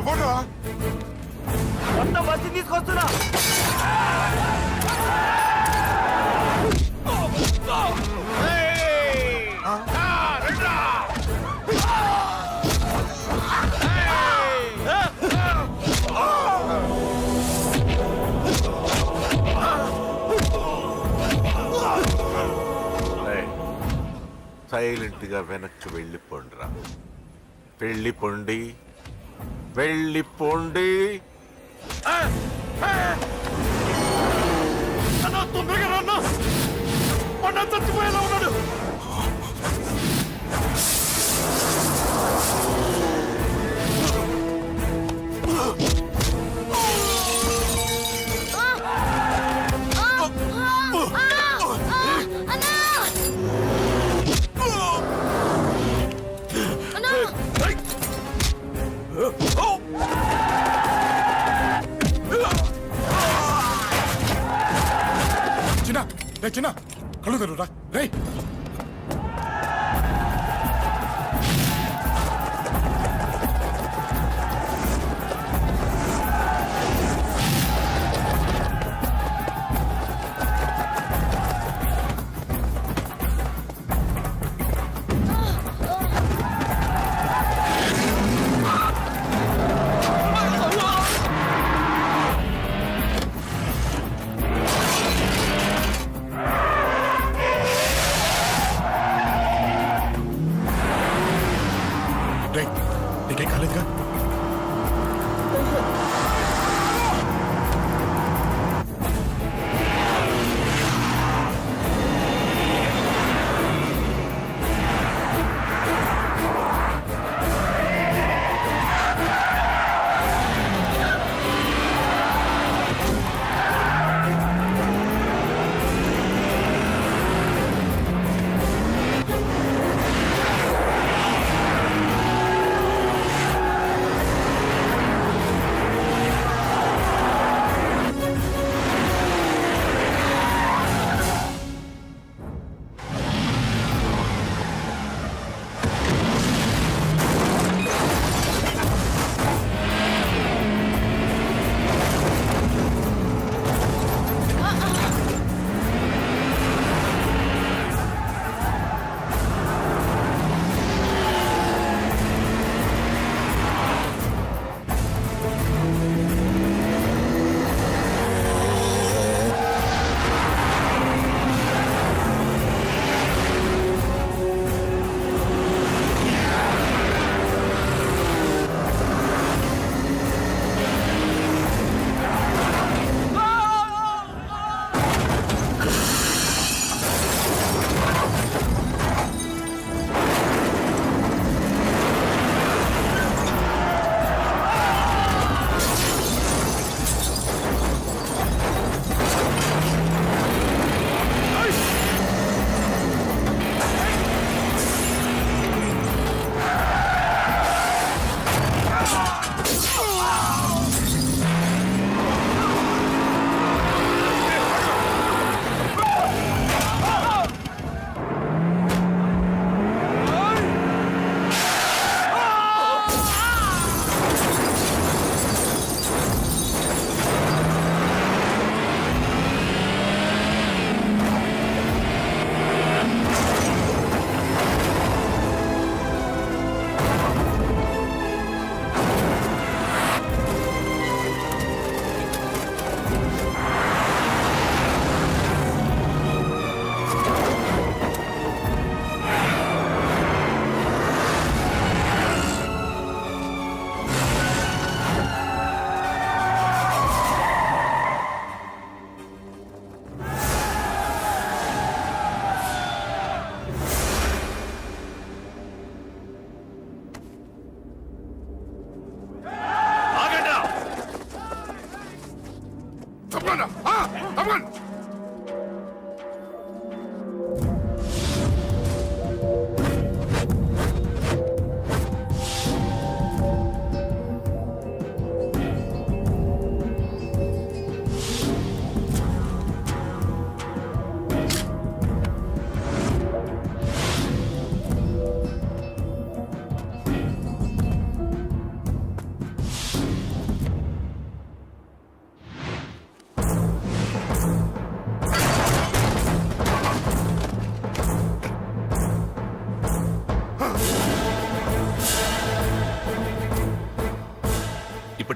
ఎవరా మొత్తం bus తీసుకొస్తున్నా. Silent గా వెనక్కి వెళ్ళిపోండిరా. వెళ్ళిపోండి, వెళ్ళిపోండి. తొందరగా రాన్నా, అన్న చచ్చిపోయేలా ఉన్నాడు. చిన్న కళ్ళు తెరురా రే. నీకేం కాలేదుగా?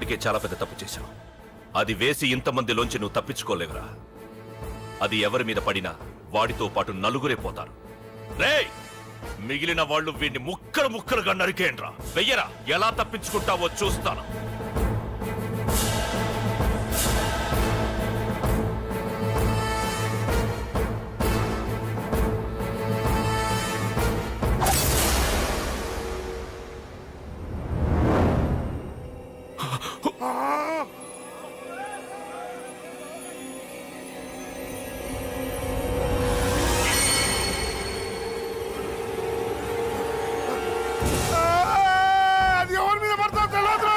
ఇప్పటికే చాలా పెద్ద తప్పు చేశావు. అది వేసి ఇంతమందిలోంచి నువ్వు తప్పించుకోలేవురా. అది ఎవరి మీద పడినా వాడితో పాటు నలుగురే పోతారు. రేయ్, మిగిలిన వాళ్ళు వీడిని ముక్కలు ముక్కలుగా నరికేయండ్రా. వెయ్యరా, ఎలా తప్పించుకుంటావో చూస్తాను. అది ఎవరి మీద పడతా తెలియదు.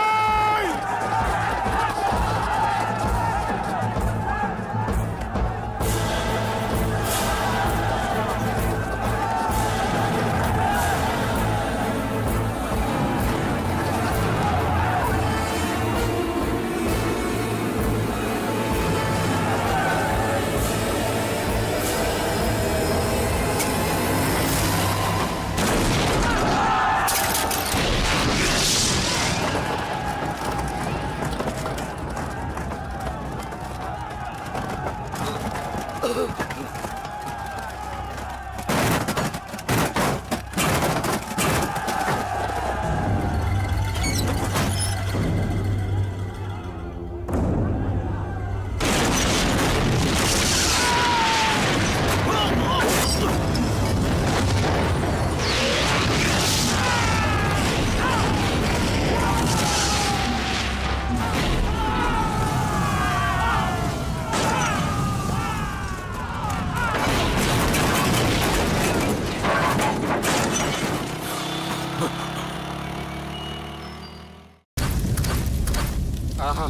ఆహా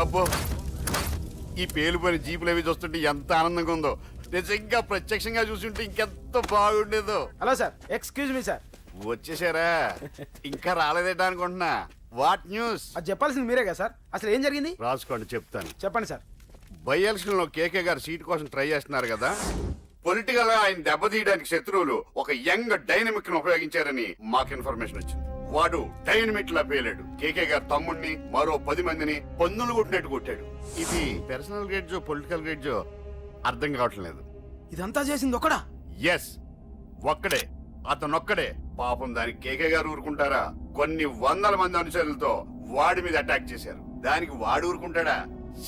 అబ్బో, ఈ పేలుపోయిన జీపులు అవి చూస్తుంటే ఎంత ఆనందంగా ఉందో. నిజంగా ప్రత్యక్షంగా చూస్తుంటే ఇంకెంత బాగుండేదో. Hello sir, excuse me sir. వచ్చేసారా? ఇంకా రాలేదేటా అనుకుంటున్నా. What news? అది చెప్పాల్సింది మీరే కదా సార్. అసలు ఏం జరిగింది రాసుకోండి, చెప్తాను. చెప్పండి సార్. బై ఎలక్షన్ లో కేకే గారు సీట్ కోసం ట్రై చేస్తున్నారు కదా. పొలిటికల్ గా ఆయన దెబ్బతీయడానికి శత్రువులు ఒక యంగ్ డైనమిక్ ను ఉపయోగించారని మాకు ఇన్ఫర్మేషన్ వచ్చింది. వాడు డైనమిక్ లా పేలాడు. కేకే గారు తమ్ముడిని, మరో 10 మందిని పన్నులు కొట్టినట్టు కొట్టాడు. ఇది పర్సనల్ గ్రేడ్జో పొలిటికల్ గ్రేడ్జో అర్థం కావట్లేదు. ఇదంతా చేసింది ఒకడా? ఎస్, ఒక్కడే, అతనొక్కడే. పాపం దానికి కేకే గారు ఊరుకుంటారా? కొన్ని వందల మంది అనుచరులతో వాడి మీద అటాక్ చేశారు. దానికి వాడు ఊరుకుంటాడా?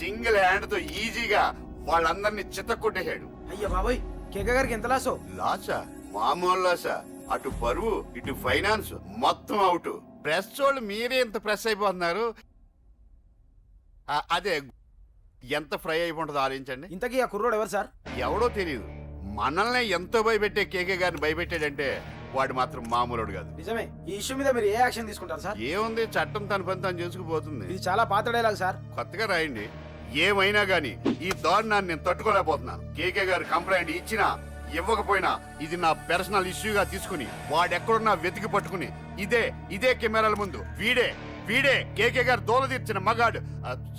సింగిల్ హ్యాండ్ తో ఈజీగా వాళ్ళందరినీ చిత్తకొట్టేశాడు. అయ్యా బాబాయ్, కేక గారికి ఎంత లాసో? లాసా? మామూలు లాసా? అటు పరువు, ఇటు ఫైనాన్స్, మొత్తం అవుట్. ప్రెస్ వాళ్ళు మీరే ఎంత ప్రెస్ అయిపోతున్నారు. అదే ఎంత ఫ్రై అయిపోతుందో ఆలోచించండి. ఇంతకీ ఆ కుర్రోడు ఎవరు సార్? ఎవడో తెలియదు. మనల్ని ఎంతో భయపెట్టే కేకే గారిని భయపెట్టాడంటే వాడు మాత్రం మామూలుడు కాదు. నిజమే. ఈ ఇష్యూ మీద మీరు ఏ యాక్షన్ తీసుకుంటారు సార్? ఏముంది, చట్టం తన పని తను చేసుకుపోతుంది. ఇది చాలా పాత డైలాగ్ సార్. కొత్తగా రాయండి. ఏమైనా గాని ఈ దారుణాన్ని నేను తట్టుకోలేకపోతున్నాను. కేకే గారు కంప్లైంట్ ఇచ్చినా ఇవ్వకపోయినా ఇది నా పర్సనల్ ఇష్యూగా తీసుకుని వాడెక్కడున్నా వెతికి పట్టుకుని ఇదే కెమెరాల ముందు వీడే కేకే గారు దోల తీర్చిన మగాడు,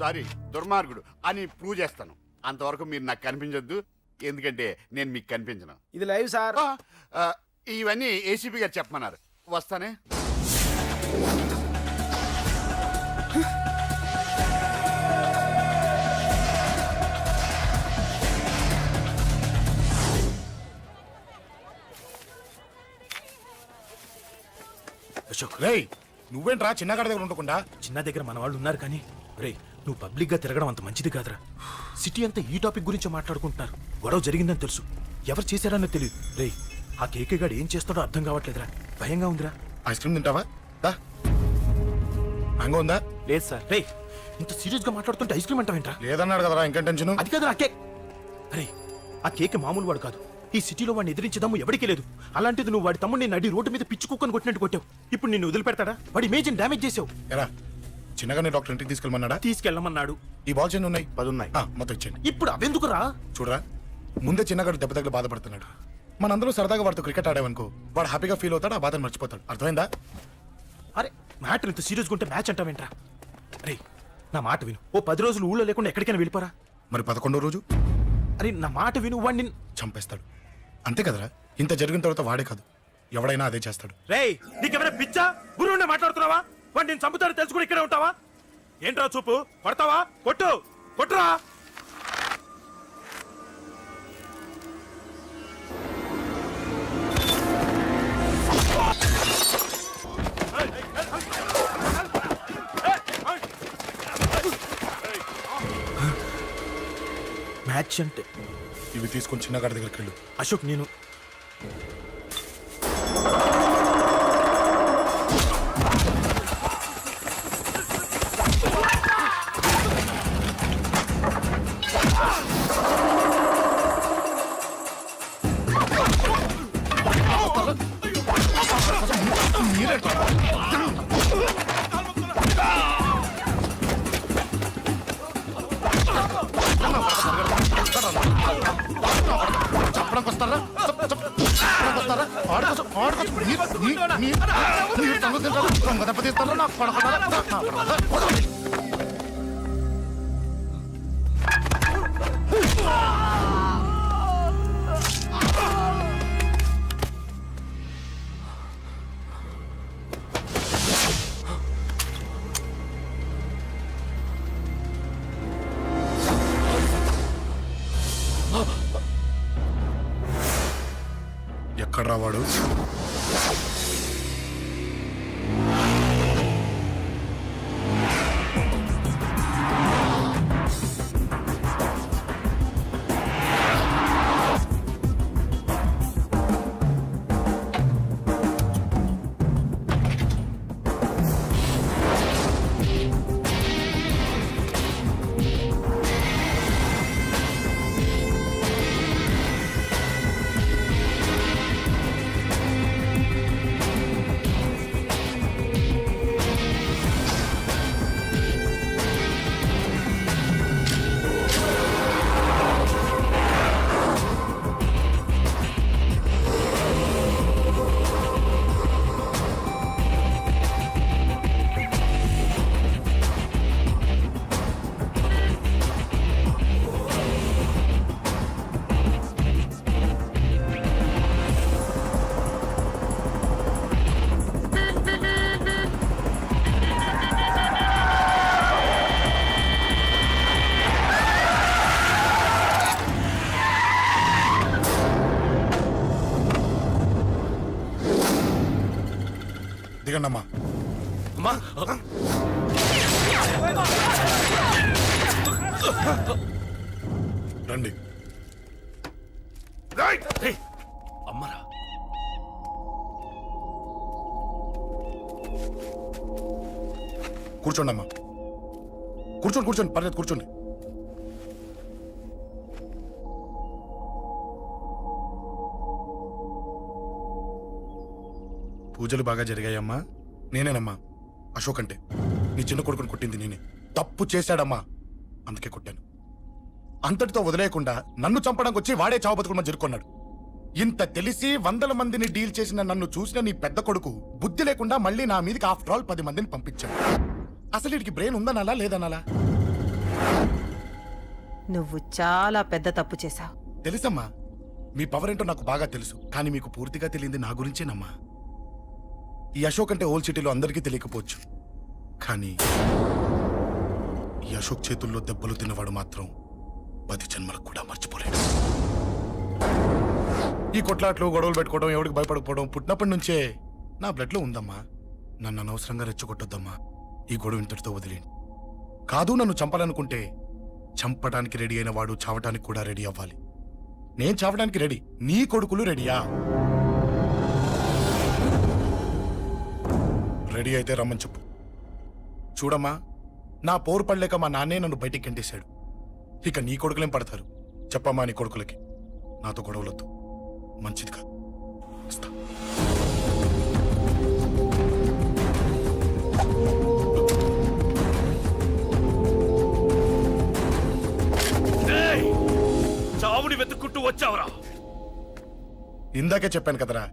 సారీ దుర్మార్గుడు అని ప్రూవ్ చేస్తాను. అంతవరకు మీరు నాకు కనిపించొద్దు, ఎందుకంటే నేను మీకు కనిపించను. ఇది లైవ్ సార్. ఇవన్నీ ఏసీపీ గారు చెప్పమన్నారు. వస్తానే. అశోక్, రేయ్ నువ్వేంట్రా చిన్నగాడి దగ్గర ఉండకుండా? చిన్న దగ్గర మన వాళ్ళు ఉన్నారు కానీ రే, నువ్వు పబ్లిక్ గా తిరగడం అంత మంచిది కాదురా. సిటీ అంతా ఈ టాపిక్ గురించి మాట్లాడుకుంటున్నారు. గొడవ జరిగిందని తెలుసు, ఎవరు చేశారన్నది తెలియదు. రే, ఆ కేకే గాడు ఏం చేస్తాడో అర్థం కావట్లేదురా. భయంగా ఉందిరా. ఐస్ క్రీమ్ తింటావా? దా. మ్యాంగో ఉందా? లేదు సార్. రే, ఇంత సీరియస్ గా మాట్లాడుతుంటే ఐస్ క్రీమ్ అంటావేంట్రా? లేదన్నాడు కదరా, ఇంకా టెన్షన్. అది కాదు ఆ కేక్. అరే, ఆ కేక్ మామూలు వాడు కాదు. ఈ సిటీలో వాడిని ఎదిరించదమ్ము ఎవరికీ లేదు. అలాంటిది నువ్వు వాడి తమ్ముడిని నడి రోడ్డు మీద పిచ్చి కుక్కను కొట్టినట్టు కొట్టావు. ఇప్పుడు నిన్ను వదిలిపెడతాడా? వాడి ఇమేజ్ డ్యామేజ్ చేసావు. ఎరా, చిన్నగానే డాక్టర్ ఇంటికి తీసుకెళ్ళమన్నాడా? తీసుకెళ్ళమన్నాడు. ఈ బాల్స్ ఎన్ని ఉన్నాయి? 10 ఉన్నాయి. మొత్తం ఇచ్చేయండి. ఇప్పుడు అవెందుకురా? చూడరా, ముందే చిన్నగాడు దెబ్బ తగిలి బాధపడుతున్నాడు. మనందరూ సరదాగా వాడితో క్రికెట్ ఆడామనుకో, వాడు హ్యాపీగా ఫీల్ అవుతాడు, ఆ బాధను మర్చిపోతాడు. అర్థమైందా? అరే, మ్యాటర్ ఇంత సీరియస్గా ఉంటే మ్యాచ్ అంటావేంట్రా? అరే, నా మాట విను. ఓ 10 రోజులు ఊళ్ళో లేకుండా ఎక్కడికైనా వెళ్ళిపోరా. మరి 11వ రోజు? అరే, నా మాట విను. వాడిని చంపేస్తాడు. అంతే కదరా? ఇంత జరిగిన తర్వాత వాడే కాదు, ఎవడైనా అదే చేస్తాడు. రేయ్, నీకెవరైనా పిచ్చా? గురువునే మాట్లాడుతున్నావా? వాడు నేను చంపుతాను తెలుసుకుని ఇక్కడే ఉంటావా? ఏంట్రా చూపు? కొడతావా? కొట్టు, కొట్టురా. మ్యాచ్ అంటే ఇవి తీసుకొని చిన్నగాడి దగ్గరికి వెళ్ళు. అశోక్ నేను చెప్పడానికి వస్తారా? చెప్పడానికి వస్తారా? ఆడుకోసం ఆడుకోసం మీరు సంగతి తింటారా? దొంగ దెబ్బ తీస్తారా? నాకు పడకుండా ఎక్కడ రావాడు? దిగండమ్మా. అమ్మా రండి. ఏయ్, అమ్మరా కూర్చోండి అమ్మా. కూర్చోండి కూర్చోండి, పర్లేదు కూర్చోండి. పూజలు బాగా జరిగాయమ్మా? నేనేనమ్మా అశోక్ అంటే. నీ చిన్న కొడుకుని కొట్టింది నేనే. తప్పు చేశాడమ్మా, అందుకే కొట్టాను. అంతటితో వదిలేయకుండా నన్ను చంపడానికి వచ్చి వాడే చావు బతుకుని జరుపుకున్నాడు. ఇంత తెలిసి 100 మందిని డీల్ చేసిన నన్ను చూసిన నీ పెద్ద కొడుకు బుద్ధి లేకుండా మళ్ళీ నా మీదకి ఆఫ్టర్ ఆల్ 10 మందిని పంపించాడు. అసలు వీడికి బ్రెయిన్ ఉందనాలా లేదనాలా? నువ్వు చాలా పెద్ద తప్పు చేశావు. తెలుసమ్మా, మీ పవర్ ఏంటో నాకు బాగా తెలుసు. కానీ మీకు పూర్తిగా తెలియంది నా గురించేనమ్మా. ఈ అశోక్ అంటే ఓల్డ్ సిటీలో అందరికీ తెలియకపోవచ్చు, కానీ ఈ అశోక్ చేతుల్లో దెబ్బలు తిన్నవాడు మాత్రం 10 జన్మలకు కూడా మర్చిపోలేడు. ఈ కొట్లాట్లు గొడవలు పెట్టుకోవడం, ఎవరికి భయపడకపోవడం పుట్టినప్పటి నుంచే నా బ్లడ్లో ఉందమ్మా. నన్ను అనవసరంగా రెచ్చగొట్టొద్దమ్మా. ఈ గొడవ ఇంతటితో వదిలేండి. కాదు, నన్ను చంపాలనుకుంటే చంపడానికి రెడీ అయిన వాడు చావటానికి కూడా రెడీ అవ్వాలి. నేను చావడానికి రెడీ, నీ కొడుకులు రెడీయా? రెడీ అయితే రమ్మని చెప్పు. చూడమ్మా, నా పోరు పడలేక మా నాన్నే నన్ను బయటికి గెంటేశాడు. ఇక నీ కొడుకులేం పడతారు? చెప్పమ్మా నీ కొడుకులకి నాతో గొడవలొద్దు, మంచిది కాదు. వస్తా. చావుని వెతుక్కుంటూ వచ్చావురా. ఇందాకే చెప్పాను కదరా,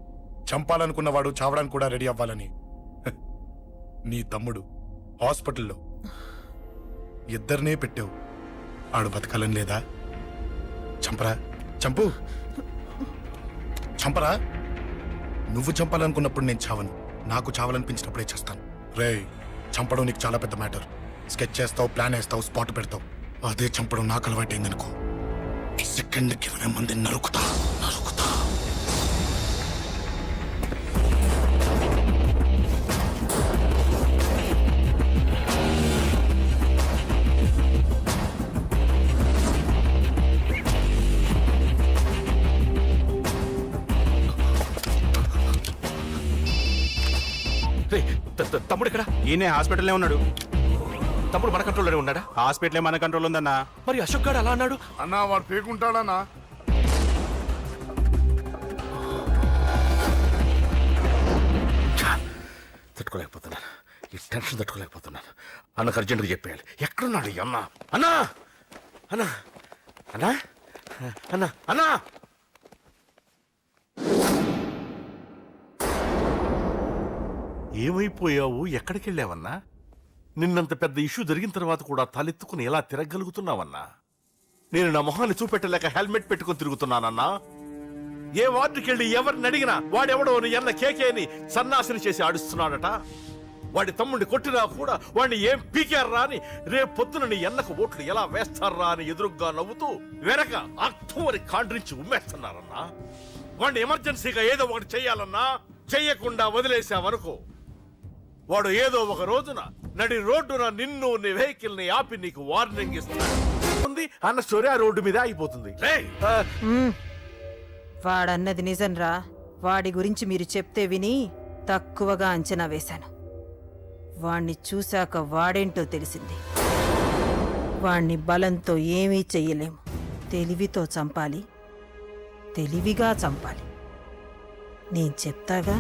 చంపాలనుకున్నవాడు చావడానికి కూడా రెడీ అవ్వాలని. నీ తమ్ముడు హాస్పిటల్లో ఇద్దరినే పెట్టావు. ఆడు బతకాలని లేదా? చంపరా, చంపు, చంపరా. నువ్వు చంపాలనుకున్నప్పుడు నేను చావను, నాకు చావాలనిపించినప్పుడే చేస్తాను. రేయ్, చంపడం నీకు చాలా పెద్ద మ్యాటర్. స్కెచ్ చేస్తావు, ప్లాన్ వేస్తావు, స్పాట్ పెడతావు. అదే చంపడం నాకు అలవాటైంది అనుకో. సెకండ్కి 20 మంది నరుకుతా. రేయ్, తమ్ముడు ఇక్కడ? ఈయనే హాస్పిటల్లో ఉన్నాడు. తమ్ముడు మన కంట్రోల్లోనే ఉన్నాడా? హాస్పిటలే మన కంట్రోల్ ఉందన్నా. మరి అశోక్ గారు అలా అన్నాడు. అన్నా వాడు పేకుంటాడన్నా. తట్టుకోలేకపోతున్నాను, ఈ టెన్షన్ తట్టుకోలేకపోతున్నాను. అన్నకు అర్జెంటుగా చెప్పేయాలి. ఎక్కడున్నాడు ఈ అన్న? అన్నా అన్నా అన్నా అన్నా అన్నా ఏమైపోయావు? ఎక్కడికి వెళ్ళావన్నా? నిన్నంత పెద్ద ఇష్యూ జరిగిన తర్వాత కూడా తలెత్తుకుని ఎలా తిరగలుగుతున్నావన్నా? నేను నా మొహాన్ని చూపెట్టలేక హెల్మెట్ పెట్టుకుని తిరుగుతున్నానన్నా. ఏ వార్డుకి వెళ్ళి ఎవరిని అడిగినా వాడెవడో నీ అన్న కేకేని సన్నాసిని చేసి ఆడిస్తున్నాడట. వాడి తమ్ముడిని కొట్టినా కూడా వాడిని ఏం పీకారా అని రేపు పొద్దున నీ అన్నకు ఓట్లు ఎలా వేస్తారా అని ఎదురుగ్గా నవ్వుతూ వెనక అర్థమని కాండ్రించి ఉమ్మేస్తున్నారన్నా. వాడిని ఎమర్జెన్సీగా ఏదో ఒకటి చెయ్యాలన్నా. చెయ్యకుండా వదిలేసావనుకో, వాడు ఏదో ఒక రోజున నడి రోడ్డున నిన్ను నీ వెహికల్ ని ఆపి నీకు వార్నింగ్ ఇస్తాడు. అన్న స్టోరీ ఆ రోడ్డు మీద అయిపోతుంది. వాడన్నది నిజంరా. వాడి గురించి మీరు చెప్తే విని తక్కువగా అంచనా వేశాను. వాణ్ణి చూశాక వాడేంటో తెలిసింది. వాణ్ణి బలంతో ఏమీ చెయ్యలేము. తెలివితో చంపాలి, తెలివిగా చంపాలి. నేను చెప్తాగా.